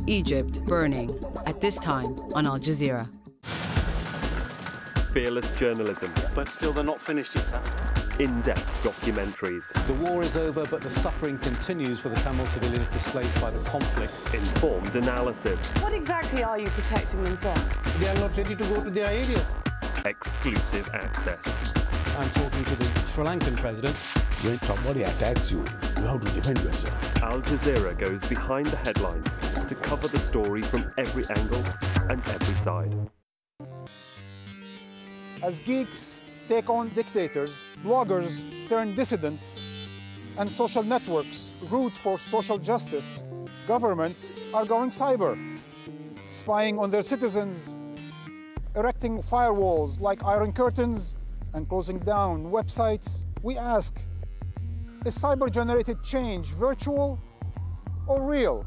Egypt burning, at this time on Al Jazeera. Fearless journalism. But still, they're not finished yet. In-depth documentaries. The war is over, but the suffering continues for the Tamil civilians displaced by the conflict. Informed analysis. What exactly are you protecting them from? They are not ready to go to their areas. Exclusive access. I'm talking to the Sri Lankan president. When somebody attacks you, you have to defend yourself. Al Jazeera goes behind the headlines to cover the story from every angle and every side. As geeks take on dictators, bloggers turn dissidents, and social networks root for social justice, governments are going cyber, spying on their citizens, erecting firewalls like iron curtains, and closing down websites. We ask, is cyber-generated change virtual or real?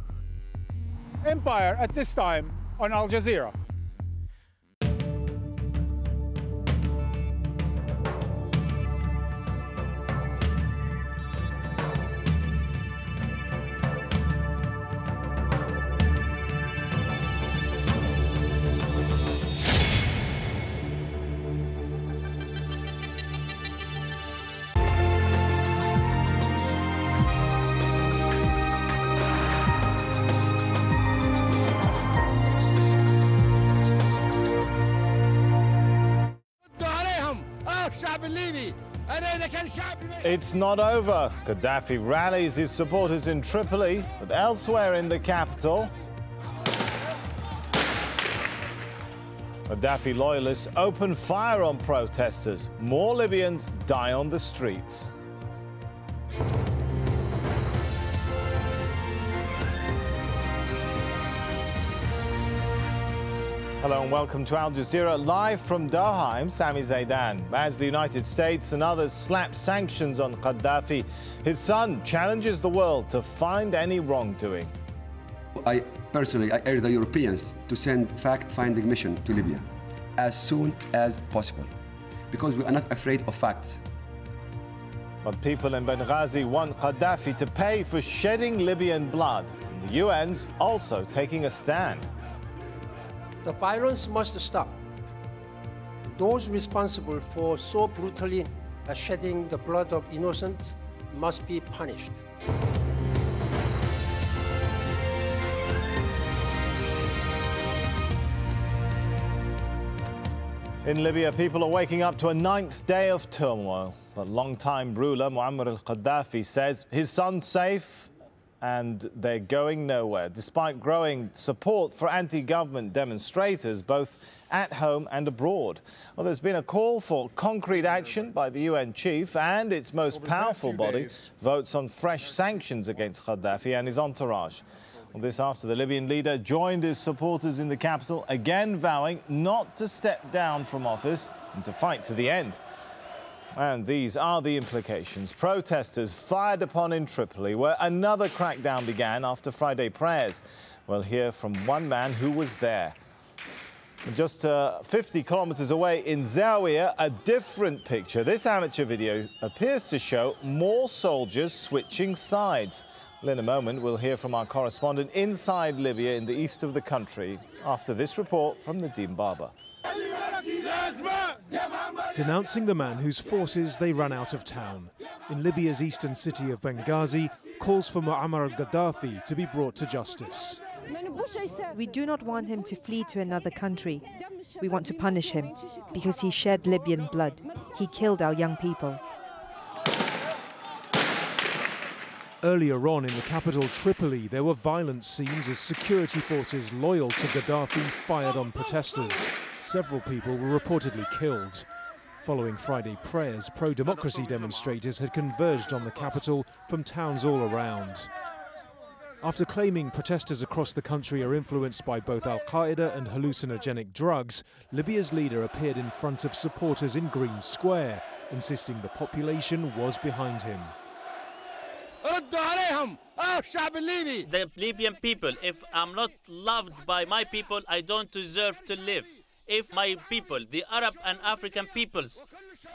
Empire at this time on Al Jazeera. It's not over. Gaddafi rallies his supporters in Tripoli, but elsewhere in the capital, Gaddafi loyalists open fire on protesters. More Libyans die on the streets. Hello and welcome to Al Jazeera, live from Doha. I'm Sami Zaidan. As the United States and others slap sanctions on Gaddafi, his son challenges the world to find any wrongdoing. I personally urge the Europeans to send fact-finding mission to Libya as soon as possible, because we are not afraid of facts. But people in Benghazi want Gaddafi to pay for shedding Libyan blood. And the UN's also taking a stand. The violence must stop. Those responsible for so brutally shedding the blood of innocents must be punished. In Libya, people are waking up to a 9th day of turmoil. But longtime ruler Muammar al-Gaddafi says his son's safe and they're going nowhere, despite growing support for anti-government demonstrators, both at home and abroad. Well, there's been a call for concrete action by the UN chief, and its most powerful body votes on fresh sanctions against Gaddafi and his entourage. Well, this after the Libyan leader joined his supporters in the capital, again vowing not to step down from office and to fight to the end. And these are the implications. Protesters fired upon in Tripoli, where another crackdown began after Friday prayers. We'll hear from one man who was there. Just 50 kilometers away in Zawiya, a different picture. This amateur video appears to show more soldiers switching sides. Well, in a moment, we'll hear from our correspondent inside Libya in the east of the country after this report from Nadim Barber. Denouncing the man whose forces they ran out of town. In Libya's eastern city of Benghazi, calls for Muammar al-Gaddafi to be brought to justice. We do not want him to flee to another country. We want to punish him because he shed Libyan blood. He killed our young people. Earlier on in the capital Tripoli, there were violent scenes as security forces loyal to Gaddafi fired on protesters. Several people were reportedly killed. Following Friday prayers, pro-democracy demonstrators had converged on the capital from towns all around. After claiming protesters across the country are influenced by both Al-Qaeda and hallucinogenic drugs, Libya's leader appeared in front of supporters in Green Square, insisting the population was behind him. The Libyan people, if I'm not loved by my people, I don't deserve to live. If my people, the Arab and African peoples,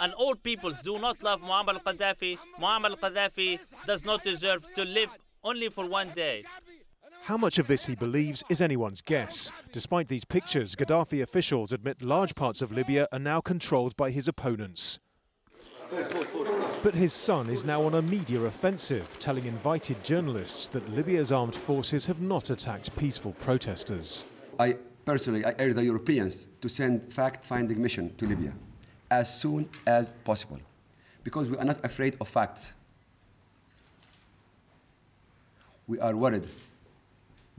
and all peoples do not love Muammar al-Gaddafi does not deserve to live only for one day. How much of this he believes is anyone's guess. Despite these pictures, Gaddafi officials admit large parts of Libya are now controlled by his opponents. But his son is now on a media offensive, telling invited journalists that Libya's armed forces have not attacked peaceful protesters. I personally urge the Europeans to send fact-finding mission to Libya as soon as possible, because we are not afraid of facts. We are worried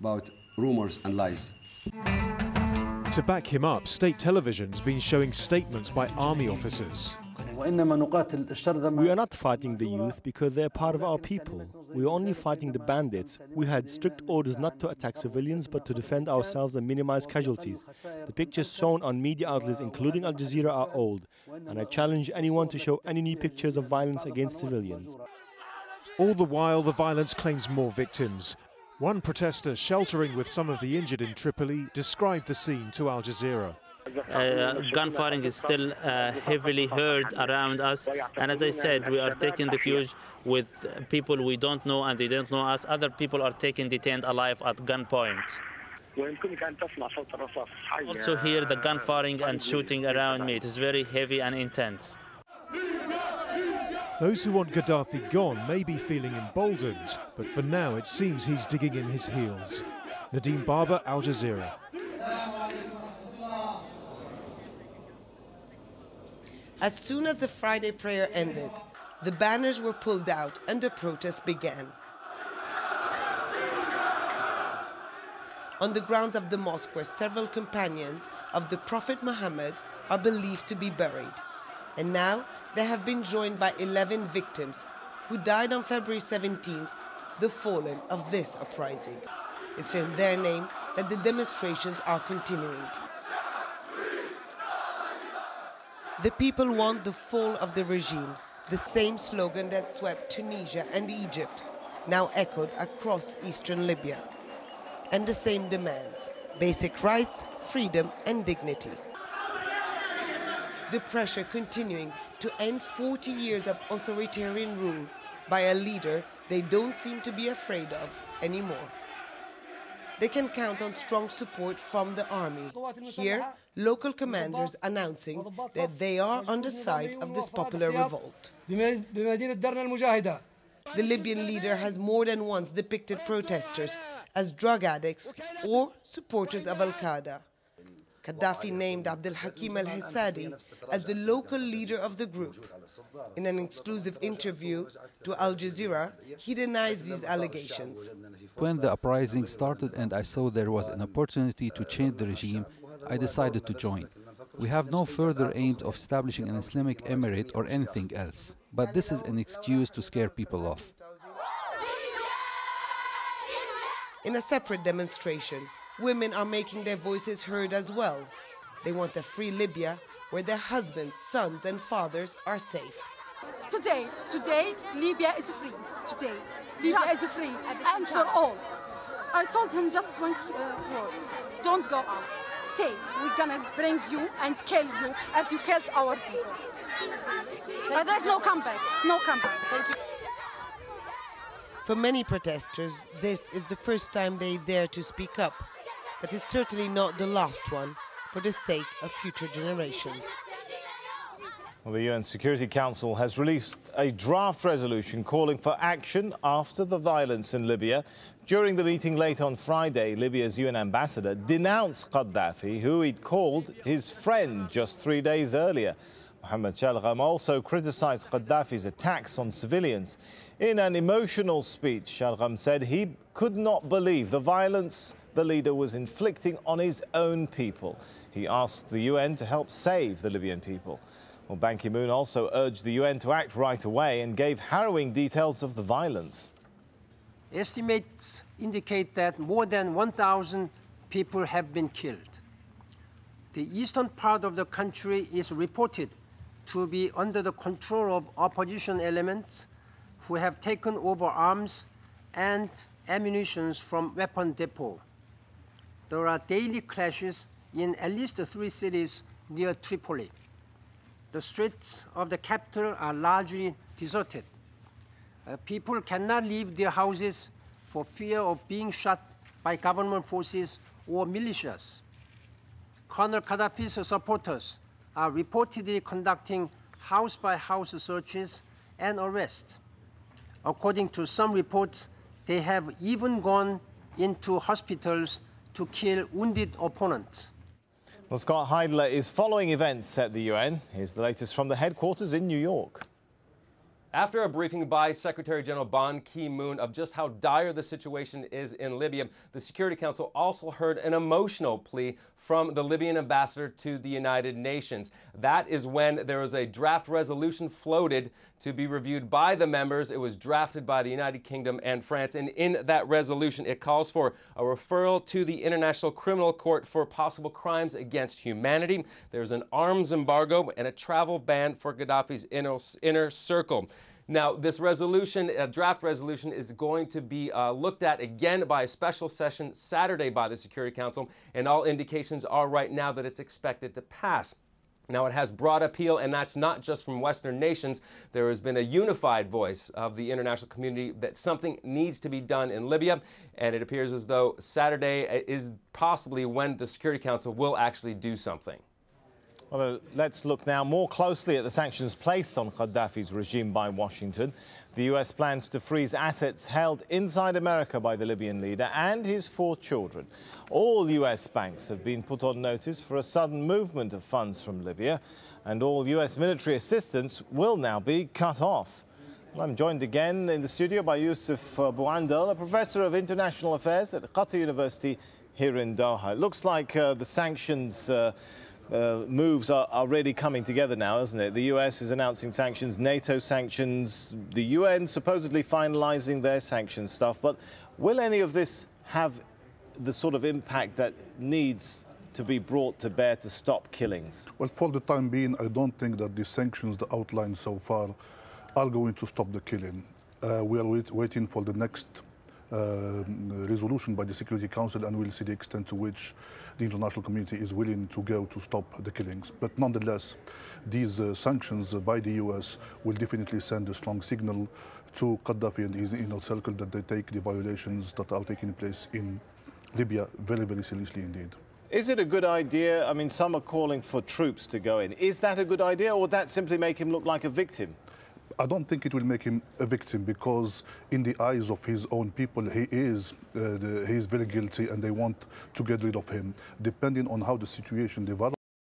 about rumors and lies. To back him up, state television's been showing statements by army officers. We are not fighting the youth because they are part of our people. We are only fighting the bandits. We had strict orders not to attack civilians but to defend ourselves and minimize casualties. The pictures shown on media outlets, including AlJazeera, are old, and I challenge anyone to show any new pictures of violence against civilians. All the while, the violence claims more victims. One protester sheltering with some of the injured in Tripoli described the scene to AlJazeera. Gunfiring is still heavily heard around us, and as I said, we are taking refuge with people we don't know and they don't know us. Other people are taken detained alive at gunpoint. Also hear the gunfiring and shooting around me. It is very heavy and intense. Those who want Gaddafi gone may be feeling emboldened, but for now it seems he's digging in his heels. Nadeem Barber, AlJazeera. As soon as the Friday prayer ended, the banners were pulled out and the protest began. On the grounds of the mosque where several companions of the Prophet Muhammad are believed to be buried. And now they have been joined by 11 victims who died on February 17th, the fallen of this uprising. It's in their name that the demonstrations are continuing. The people want the fall of the regime, the same slogan that swept Tunisia and Egypt, now echoed across eastern Libya. And the same demands: basic rights, freedom and dignity. The pressure continuing to end 40 years of authoritarian rule by a leader they don't seem to be afraid of anymore. They can count on strong support from the army. Here, local commanders announcing that they are on the side of this popular revolt. The Libyan leader has more than once depicted protesters as drug addicts or supporters of Al-Qaeda. Gaddafi named Abdel Hakim al-Hassadi as the local leader of the group. In an exclusive interview to AlJazeera, he denies these allegations. When the uprising started and I saw there was an opportunity to change the regime, I decided to join. We have no further aims of establishing an Islamic emirate or anything else, but this is an excuse to scare people off. In a separate demonstration, women are making their voices heard as well. They want a free Libya where their husbands, sons and fathers are safe. Today, Libya is free. Today, Libya is free, and for all. I told him just one word: don't go out. Stay. We're gonna bring you and kill you as you killed our people. But there's no comeback. No comeback. Thank you. For many protesters, this is the first time they dare to speak up. But it's certainly not the last one for the sake of future generations. Well, the UN Security Council has released a draft resolution calling for action after the violence in Libya. During the meeting late on Friday, Libya's UN ambassador denounced Gaddafi, who he'd called his friend just 3 days earlier. Mohammed Shalgham also criticized Gaddafi's attacks on civilians. In an emotional speech, Shalgham said he could not believe the violence the leader was inflicting on his own people. He asked the UN to help save the Libyan people. Well, Ban Ki-moon also urged the UN to act right away and gave harrowing details of the violence. Estimates indicate that more than 1,000 people have been killed. The eastern part of the country is reported to be under the control of opposition elements who have taken over arms and ammunition from weapon depot. There are daily clashes in at least 3 cities near Tripoli. The streets of the capital are largely deserted. People cannot leave their houses for fear of being shot by government forces or militias. Colonel Gaddafi's supporters are reportedly conducting house-by-house searches and arrests. According to some reports, they have even gone into hospitals to kill wounded opponents. Well, Scott Heidler is following events at the UN. Here's the latest from the headquarters in New York. After a briefing by Secretary General Ban Ki-moon of just how dire the situation is in Libya, the Security Council also heard an emotional plea from the Libyan ambassador to the United Nations. That is when there was a draft resolution floated to be reviewed by the members. It was drafted by the United Kingdom and France, and in that resolution it calls for a referral to the International Criminal Court for possible crimes against humanity. There's an arms embargo and a travel ban for Gaddafi's inner circle. Now, this resolution, a draft resolution, is going to be looked at again by a special session Saturday by the Security Council, and all indications are right now that it's expected to pass. Now, it has broad appeal, and that's not just from Western nations. There has been a unified voice of the international community that something needs to be done in Libya, and it appears as though Saturday is possibly when the Security Council will actually do something. Well, let's look now more closely at the sanctions placed on Gaddafi's regime by Washington. The U.S. plans to freeze assets held inside America by the Libyan leader and his 4 children. All U.S. banks have been put on notice for a sudden movement of funds from Libya, and all U.S. military assistance will now be cut off. Well, I'm joined again in the studio by Yusuf Bouandel, a professor of international affairs at Qatar University here in Doha. It looks like the sanctions moves are really coming together now, isn't it? The US is announcing sanctions, NATO sanctions, the UN supposedly finalizing their sanctions stuff. But will any of this have the sort of impact that needs to be brought to bear to stop killings? Well, for the time being, I don't think that the sanctions outlined so far are going to stop the killing. We are waiting for the next resolution by the Security Council, and we'll see the extent to which the international community is willing to go to stop the killings. But nonetheless, these sanctions by the US will definitely send a strong signal to Gaddafi and his inner circle that they take the violations that are taking place in Libya very, very seriously indeed. Is it a good idea? I mean, some are calling for troops to go in. Is that a good idea, or would that simply make him look like a victim? I don't think it will make him a victim, because in the eyes of his own people, he is very guilty, and they want to get rid of him. Depending on how the situation develops,